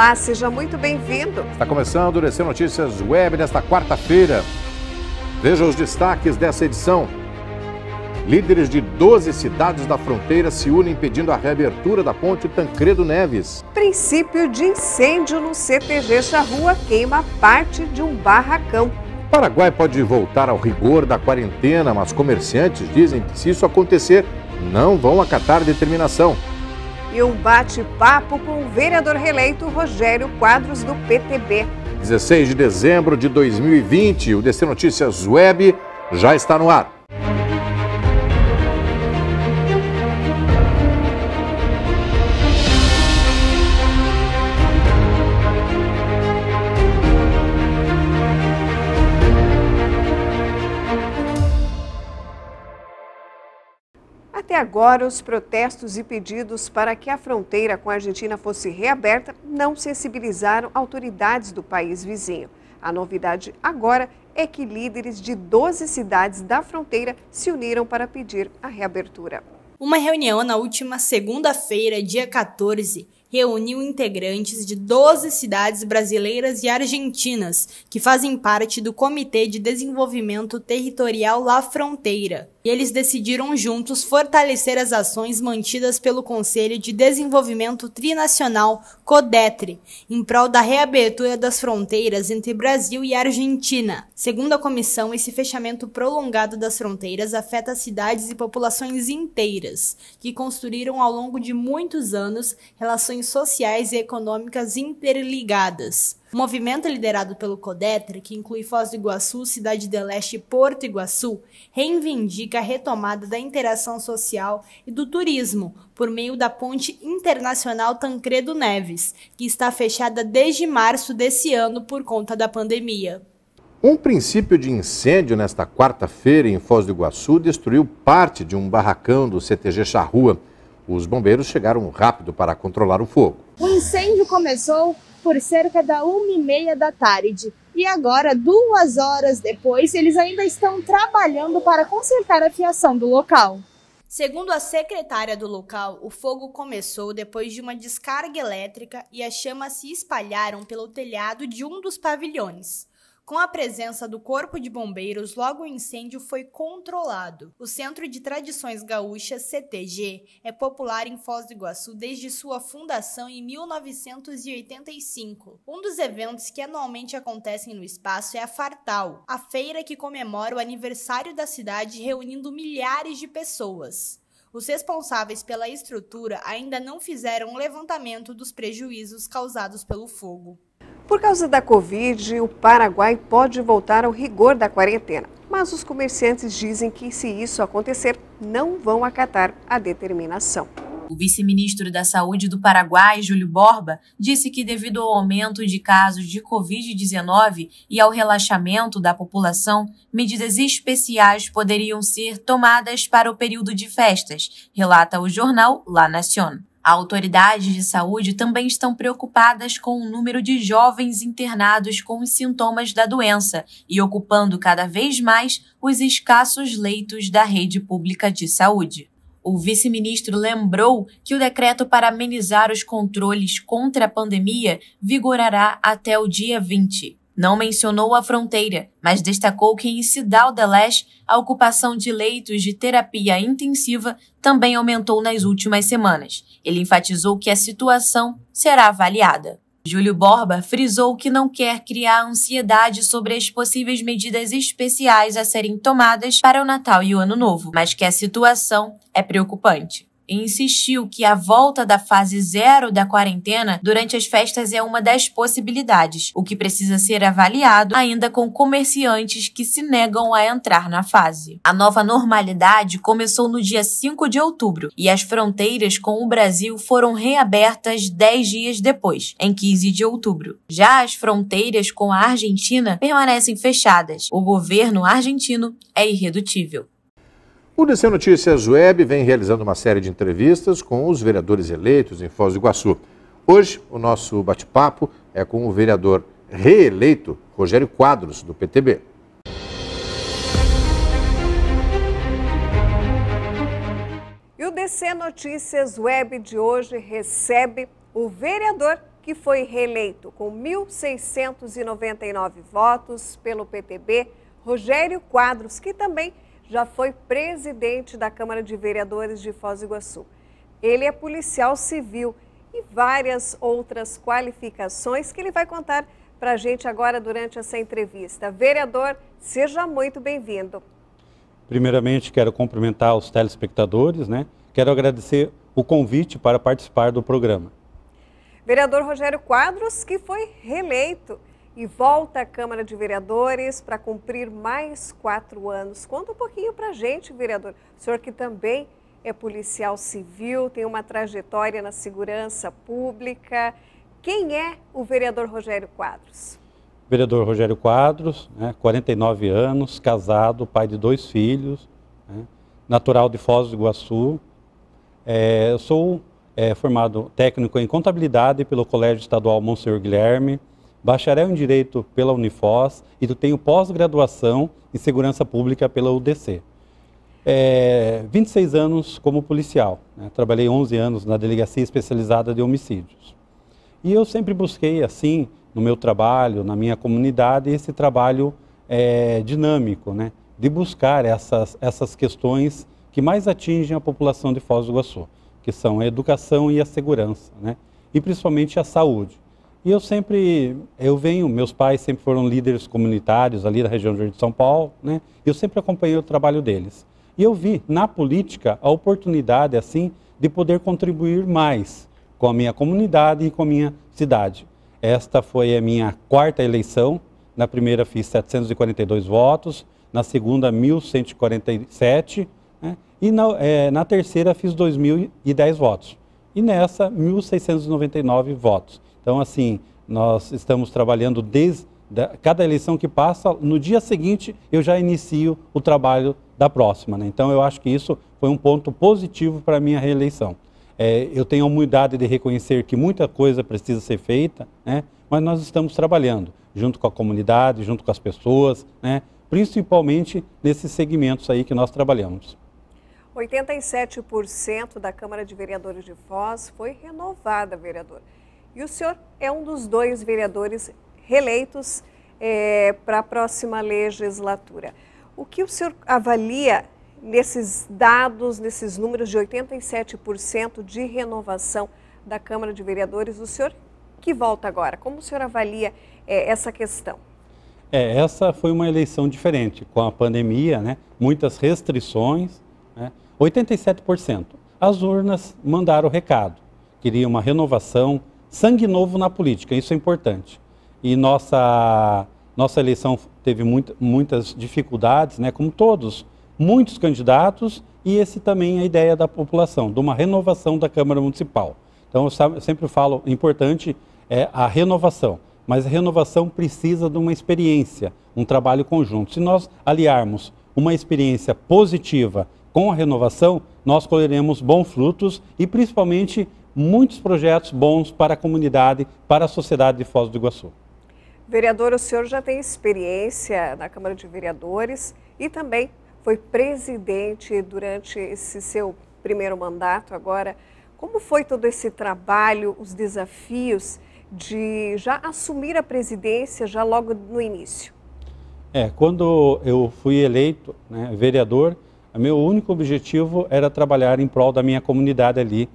Olá, seja muito bem-vindo. Está começando o DC Notícias Web nesta quarta-feira. Veja os destaques dessa edição. Líderes de 12 cidades da fronteira se unem pedindo a reabertura da ponte Tancredo Neves. Princípio de incêndio no CTG Charrua queima parte de um barracão. O Paraguai pode voltar ao rigor da quarentena, mas comerciantes dizem que se isso acontecer, não vão acatar determinação. E um bate-papo com o vereador reeleito Rogério Quadros, do PTB. 16 de dezembro de 2020, o DC Notícias Web já está no ar. Até agora, os protestos e pedidos para que a fronteira com a Argentina fosse reaberta não sensibilizaram autoridades do país vizinho. A novidade agora é que líderes de 12 cidades da fronteira se uniram para pedir a reabertura. Uma reunião na última segunda-feira, dia 14, reuniu integrantes de 12 cidades brasileiras e argentinas que fazem parte do Comitê de Desenvolvimento Territorial La Fronteira. E eles decidiram juntos fortalecer as ações mantidas pelo Conselho de Desenvolvimento Trinacional, CODETRI, em prol da reabertura das fronteiras entre Brasil e Argentina. Segundo a comissão, esse fechamento prolongado das fronteiras afeta cidades e populações inteiras, que construíram ao longo de muitos anos relações sociais e econômicas interligadas. O movimento liderado pelo CODETRI, que inclui Foz do Iguaçu, Cidade do Leste e Porto Iguaçu, reivindica a retomada da interação social e do turismo por meio da ponte internacional Tancredo Neves, que está fechada desde março desse ano por conta da pandemia. Um princípio de incêndio nesta quarta-feira em Foz do Iguaçu destruiu parte de um barracão do CTG Charrua. Os bombeiros chegaram rápido para controlar o fogo. O incêndio começou por cerca da 1h30 da tarde. E agora, 2 horas depois, eles ainda estão trabalhando para consertar a fiação do local. Segundo a secretária do local, o fogo começou depois de uma descarga elétrica e as chamas se espalharam pelo telhado de um dos pavilhões. Com a presença do Corpo de Bombeiros, logo o incêndio foi controlado. O Centro de Tradições Gaúchas, CTG, é popular em Foz do Iguaçu desde sua fundação em 1985. Um dos eventos que anualmente acontecem no espaço é a Fartal, a feira que comemora o aniversário da cidade reunindo milhares de pessoas. Os responsáveis pela estrutura ainda não fizeram um levantamento dos prejuízos causados pelo fogo. Por causa da Covid, o Paraguai pode voltar ao rigor da quarentena, mas os comerciantes dizem que, se isso acontecer, não vão acatar a determinação. O vice-ministro da Saúde do Paraguai, Júlio Borba, disse que, devido ao aumento de casos de Covid-19 e ao relaxamento da população, medidas especiais poderiam ser tomadas para o período de festas, relata o jornal La Nación. Autoridades de saúde também estão preocupadas com o número de jovens internados com os sintomas da doença e ocupando cada vez mais os escassos leitos da rede pública de saúde. O vice-ministro lembrou que o decreto para amenizar os controles contra a pandemia vigorará até o dia 20. Não mencionou a fronteira, mas destacou que em Cidade do Leste a ocupação de leitos de terapia intensiva também aumentou nas últimas semanas. Ele enfatizou que a situação será avaliada. Júlio Borba frisou que não quer criar ansiedade sobre as possíveis medidas especiais a serem tomadas para o Natal e o Ano Novo, mas que a situação é preocupante. E insistiu que a volta da fase 0 da quarentena durante as festas é uma das possibilidades, o que precisa ser avaliado ainda com comerciantes que se negam a entrar na fase. A nova normalidade começou no dia 5 de outubro e as fronteiras com o Brasil foram reabertas 10 dias depois, em 15 de outubro. Já as fronteiras com a Argentina permanecem fechadas. O governo argentino é irredutível. O DC Notícias Web vem realizando uma série de entrevistas com os vereadores eleitos em Foz do Iguaçu. Hoje, o nosso bate-papo é com o vereador reeleito Rogério Quadros, do PTB. E o DC Notícias Web de hoje recebe o vereador que foi reeleito com 1.699 votos pelo PTB, Rogério Quadros, que também já foi presidente da Câmara de Vereadores de Foz do Iguaçu. Ele é policial civil e várias outras qualificações que ele vai contar para a gente agora durante essa entrevista. Vereador, seja muito bem-vindo. Primeiramente, quero cumprimentar os telespectadores, né? Quero agradecer o convite para participar do programa. Vereador Rogério Quadros, que foi reeleito e volta à Câmara de Vereadores para cumprir mais 4 anos. Conta um pouquinho para a gente, vereador. O senhor que também é policial civil, tem uma trajetória na segurança pública. Quem é o vereador Rogério Quadros? Vereador Rogério Quadros, 49 anos, casado, pai de 2 filhos, natural de Foz do Iguaçu. Eu sou formado técnico em contabilidade pelo Colégio Estadual Monsenhor Guilherme, bacharel em Direito pela Unifoz e tenho pós-graduação em Segurança Pública pela UDC. 26 anos como policial, trabalhei 11 anos na Delegacia Especializada de Homicídios. E eu sempre busquei, assim, no meu trabalho, na minha comunidade, esse trabalho dinâmico, de buscar essas questões que mais atingem a população de Foz do Iguaçu, que são a educação e a segurança, e principalmente a saúde. E meus pais sempre foram líderes comunitários ali da região do Jardim de São Paulo, eu sempre acompanhei o trabalho deles. E eu vi na política a oportunidade, assim, de poder contribuir mais com a minha comunidade e com a minha cidade. Esta foi a minha 4ª eleição. Na primeira fiz 742 votos, na segunda 1.147, e na terceira fiz 2.010 votos. E nessa 1.699 votos. Então, assim, nós estamos trabalhando desde cada eleição que passa, no dia seguinte eu já inicio o trabalho da próxima. Então, eu acho que isso foi um ponto positivo para a minha reeleição. Eu tenho a humildade de reconhecer que muita coisa precisa ser feita, mas nós estamos trabalhando junto com a comunidade, junto com as pessoas, principalmente nesses segmentos aí que nós trabalhamos. 87% da Câmara de Vereadores de Foz foi renovada, vereador. E o senhor é um dos 2 vereadores reeleitos para a próxima legislatura. O que o senhor avalia nesses dados, nesses números de 87% de renovação da Câmara de Vereadores, o senhor que volta agora, como o senhor avalia essa questão? Essa foi uma eleição diferente, com a pandemia, muitas restrições, 87%. As urnas mandaram o recado, queriam uma renovação, sangue novo na política, isso é importante. E nossa eleição teve muitas dificuldades, como todos, muitos candidatos, e esse também é a ideia da população, de uma renovação da Câmara Municipal. Então, eu sempre falo, importante é a renovação, mas a renovação precisa de uma experiência, um trabalho conjunto. Se nós aliarmos uma experiência positiva com a renovação, nós colheremos bons frutos e, principalmente, muitos projetos bons para a comunidade, para a sociedade de Foz do Iguaçu. Vereador, o senhor já tem experiência na Câmara de Vereadores e também foi presidente durante esse seu primeiro mandato agora. Como foi todo esse trabalho, os desafios de já assumir a presidência já logo no início? Quando eu fui eleito vereador, meu único objetivo era trabalhar em prol da minha comunidade ali,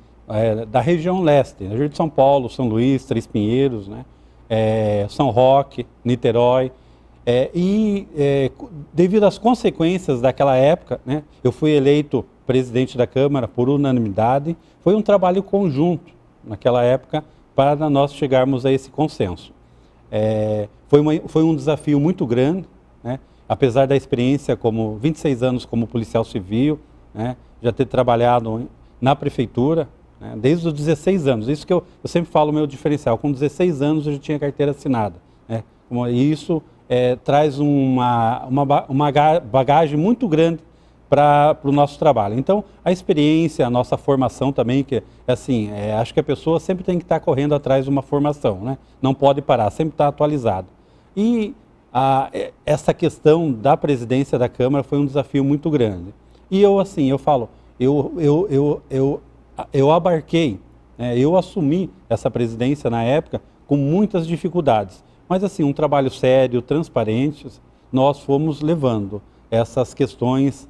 da região leste, na região de São Paulo, São Luís, Três Pinheiros, São Roque, Niterói. Devido às consequências daquela época, eu fui eleito presidente da Câmara por unanimidade. Foi um trabalho conjunto naquela época para nós chegarmos a esse consenso. Foi um desafio muito grande, apesar da experiência como 26 anos como policial civil, já ter trabalhado na prefeitura, desde os 16 anos. Isso que eu sempre falo, meu diferencial, com 16 anos eu já tinha carteira assinada. E isso traz uma bagagem muito grande para o nosso trabalho. Então, a experiência, a nossa formação também, que assim, acho que a pessoa sempre tem que estar correndo atrás de uma formação, não pode parar, sempre estar atualizado. E essa questão da presidência da Câmara foi um desafio muito grande. E eu falo, eu abarquei Eu assumi essa presidência na época com muitas dificuldades, mas assim, um trabalho sério, transparente, nós fomos levando essas questões,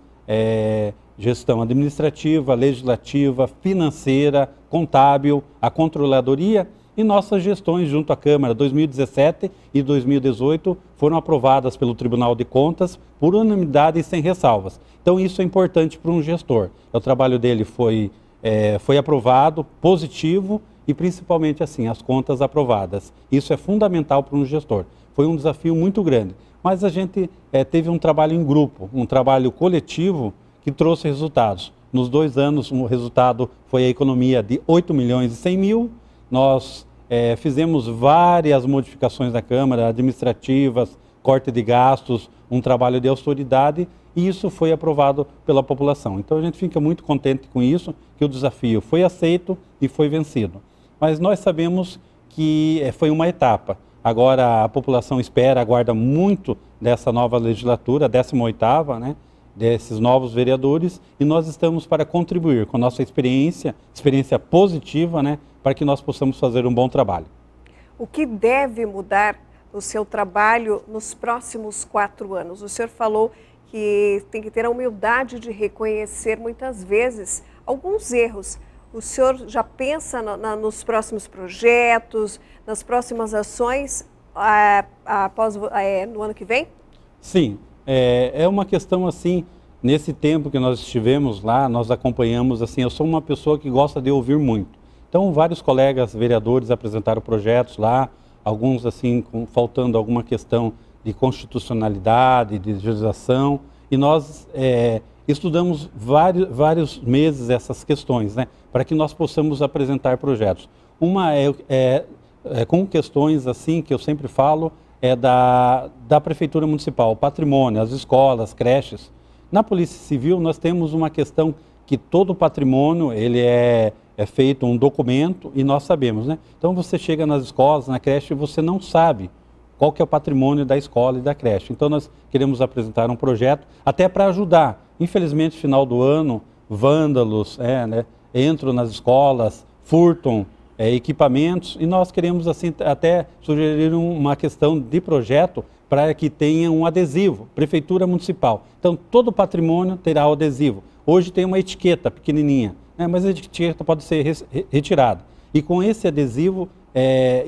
gestão administrativa, legislativa, financeira, contábil, a controladoria e nossas gestões junto à Câmara. 2017 e 2018 foram aprovadas pelo Tribunal de Contas por unanimidade e sem ressalvas. Então isso é importante para um gestor. O trabalho dele foi aprovado, positivo e principalmente assim, as contas aprovadas. Isso é fundamental para um gestor. Foi um desafio muito grande, mas a gente teve um trabalho em grupo, um trabalho coletivo que trouxe resultados. Nos 2 anos, o resultado foi a economia de 8 milhões e 100 mil. Nós fizemos várias modificações na Câmara, administrativas, corte de gastos, um trabalho de austeridade, e isso foi aprovado pela população. Então a gente fica muito contente com isso, que o desafio foi aceito e foi vencido. Mas nós sabemos que foi uma etapa. Agora a população aguarda muito dessa nova legislatura, 18ª, né? Desses novos vereadores, e nós estamos para contribuir com a nossa experiência positiva, né, para que nós possamos fazer um bom trabalho. O que deve mudar no seu trabalho nos próximos 4 anos? O senhor falou que tem que ter a humildade de reconhecer muitas vezes alguns erros. O senhor já pensa nos próximos projetos, nas próximas ações no ano que vem? Sim. É uma questão assim, nesse tempo que nós estivemos lá, nós acompanhamos assim, eu sou uma pessoa que gosta de ouvir muito. Então, vários colegas vereadores apresentaram projetos lá, alguns assim, faltando alguma questão de constitucionalidade, de legislação, e nós estudamos vários meses essas questões, né, para que nós possamos apresentar projetos. Uma com questões assim, que eu sempre falo, da Prefeitura Municipal, patrimônio, as escolas, creches. Na Polícia Civil nós temos uma questão que todo o patrimônio ele é feito um documento e nós sabemos, né? Então você chega nas escolas, na creche, e você não sabe qual que é o patrimônio da escola e da creche. Então nós queremos apresentar um projeto até para ajudar. Infelizmente, final do ano, vândalos entram nas escolas, furtam equipamentos, e nós queremos assim até sugerir uma questão de projeto para que tenha um adesivo, Prefeitura Municipal. Então todo o patrimônio terá o adesivo. Hoje tem uma etiqueta pequenininha, né, mas a etiqueta pode ser retirada. E com esse adesivo,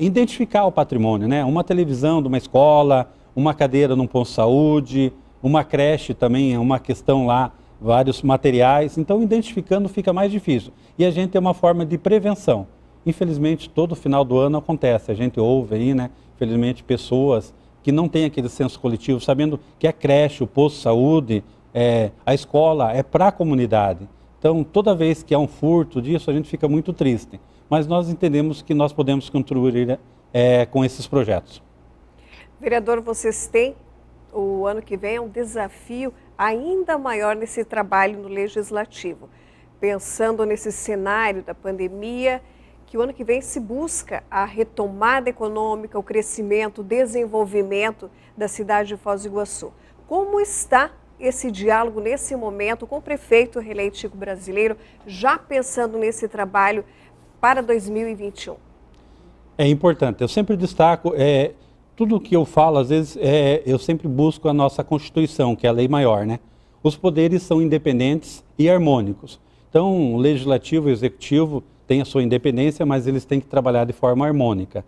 identificar o patrimônio, né? Uma televisão de uma escola, uma cadeira num posto de saúde, uma creche também é uma questão lá, vários materiais. Então identificando fica mais difícil. E a gente tem uma forma de prevenção. Infelizmente, todo final do ano acontece, a gente ouve aí, né, infelizmente, pessoas que não têm aquele senso coletivo, sabendo que a creche, o posto de saúde, a escola é para a comunidade. Então, toda vez que há um furto disso, a gente fica muito triste. Mas nós entendemos que nós podemos contribuir com esses projetos. Vereador, vocês têm, o ano que vem, um desafio ainda maior nesse trabalho no Legislativo. Pensando nesse cenário da pandemia, que o ano que vem se busca a retomada econômica, o crescimento, o desenvolvimento da cidade de Foz do Iguaçu. Como está esse diálogo nesse momento com o prefeito reeleito Chico Brasileiro, já pensando nesse trabalho para 2021? É importante, eu sempre destaco, tudo o que eu falo, às vezes, eu sempre busco a nossa Constituição, que é a lei maior, né? Os poderes são independentes e harmônicos. Então, o Legislativo e o Executivo têm a sua independência, mas eles têm que trabalhar de forma harmônica.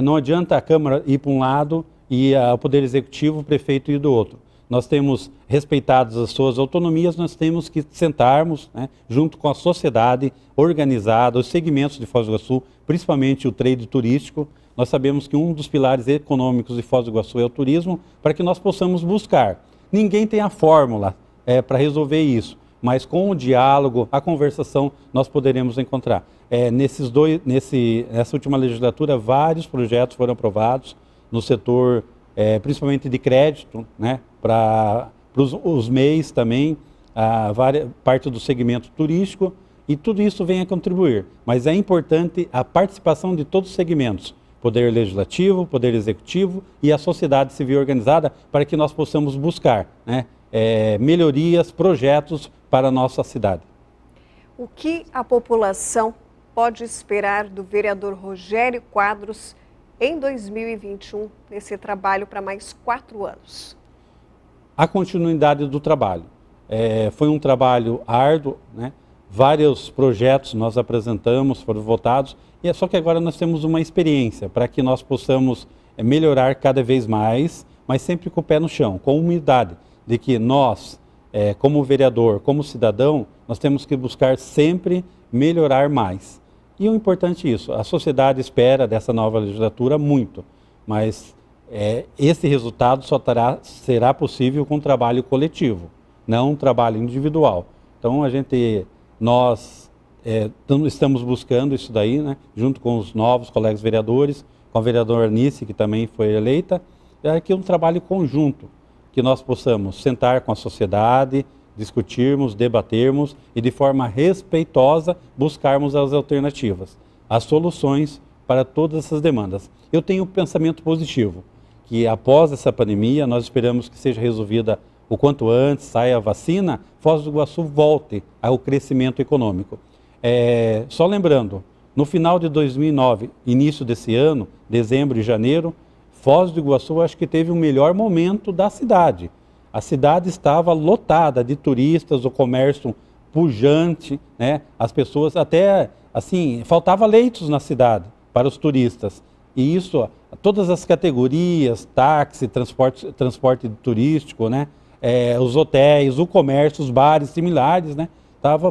Não adianta a Câmara ir para um lado e o Poder Executivo, o prefeito, ir do outro. Nós temos, respeitadas as suas autonomias, nós temos que sentarmos, né, junto com a sociedade organizada, os segmentos de Foz do Iguaçu, principalmente o trade turístico. Nós sabemos que um dos pilares econômicos de Foz do Iguaçu é o turismo, para que nós possamos buscar. Ninguém tem a fórmula para resolver isso, mas com o diálogo, a conversação, nós poderemos encontrar. Nessa última legislatura, vários projetos foram aprovados no setor, principalmente de crédito, né, para os MEIs também, parte do segmento turístico, e tudo isso vem a contribuir. Mas é importante a participação de todos os segmentos, Poder Legislativo, Poder Executivo e a sociedade civil organizada, para que nós possamos buscar, né, melhorias, projetos para a nossa cidade. O que a população pode esperar do vereador Rogério Quadros em 2021, nesse trabalho para mais 4 anos? A continuidade do trabalho. Foi um trabalho árduo, né? Vários projetos nós apresentamos, foram votados, e só que agora nós temos uma experiência para que nós possamos melhorar cada vez mais, mas sempre com o pé no chão, com humildade, de que nós, como vereador, como cidadão, nós temos que buscar sempre melhorar mais. E o importante é isso, a sociedade espera dessa nova legislatura muito, mas esse resultado só será possível com trabalho coletivo, não um trabalho individual. Então nós estamos buscando isso daí, né, junto com os novos colegas vereadores, com a vereadora Anice, que também foi eleita, que é um trabalho conjunto, que nós possamos sentar com a sociedade, discutirmos, debatermos e de forma respeitosa buscarmos as alternativas, as soluções para todas essas demandas. Eu tenho um pensamento positivo, que após essa pandemia nós esperamos que seja resolvida o quanto antes, saia a vacina, Foz do Iguaçu volte ao crescimento econômico. Só lembrando, no final de 2009, início desse ano, dezembro e janeiro, Foz do Iguaçu acho que teve o melhor momento da cidade. A cidade estava lotada de turistas, o comércio pujante, né? As pessoas até, assim, faltava leitos na cidade para os turistas. E isso, todas as categorias, táxi, transporte turístico, né? Os hotéis, o comércio, os bares similares, né?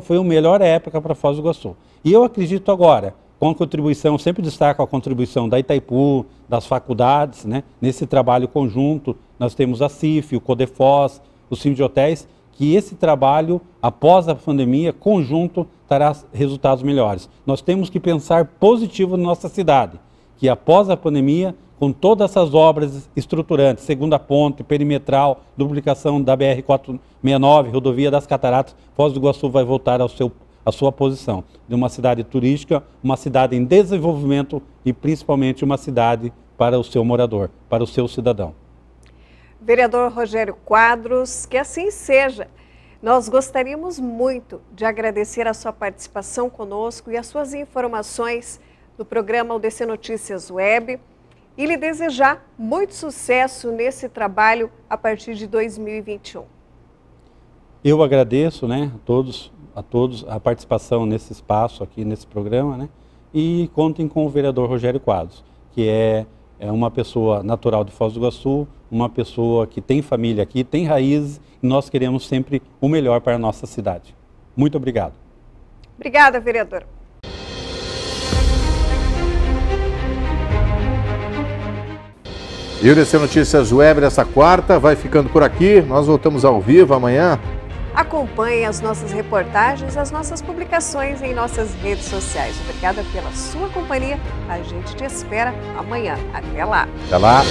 Foi a melhor época para Foz do Iguaçu. E eu acredito agora, com a contribuição, sempre destaco a contribuição da Itaipu, das faculdades, né? Nesse trabalho conjunto, nós temos a CIF, o Codefoz, o Sim de Hotéis, que esse trabalho, após a pandemia, conjunto, terá resultados melhores. Nós temos que pensar positivo na nossa cidade, que após a pandemia, com todas essas obras estruturantes, segunda ponte, perimetral, duplicação da BR-469, rodovia das Cataratas, Foz do Iguaçu vai voltar à sua posição de uma cidade turística, uma cidade em desenvolvimento e principalmente uma cidade para o seu morador, para o seu cidadão. Vereador Rogério Quadros, que assim seja. Nós gostaríamos muito de agradecer a sua participação conosco e as suas informações no programa UDC Notícias Web e lhe desejar muito sucesso nesse trabalho a partir de 2021. Eu agradeço, né, a todos a participação nesse espaço aqui, nesse programa, né, e contem com o vereador Rogério Quadros, que é uma pessoa natural de Foz do Iguaçu, uma pessoa que tem família aqui, tem raízes, e nós queremos sempre o melhor para a nossa cidade. Muito obrigado. Obrigada, vereador. E o UDC Notícias Web dessa quarta vai ficando por aqui. Nós voltamos ao vivo amanhã. Acompanhe as nossas reportagens, as nossas publicações em nossas redes sociais. Obrigada pela sua companhia. A gente te espera amanhã. Até lá. Até lá.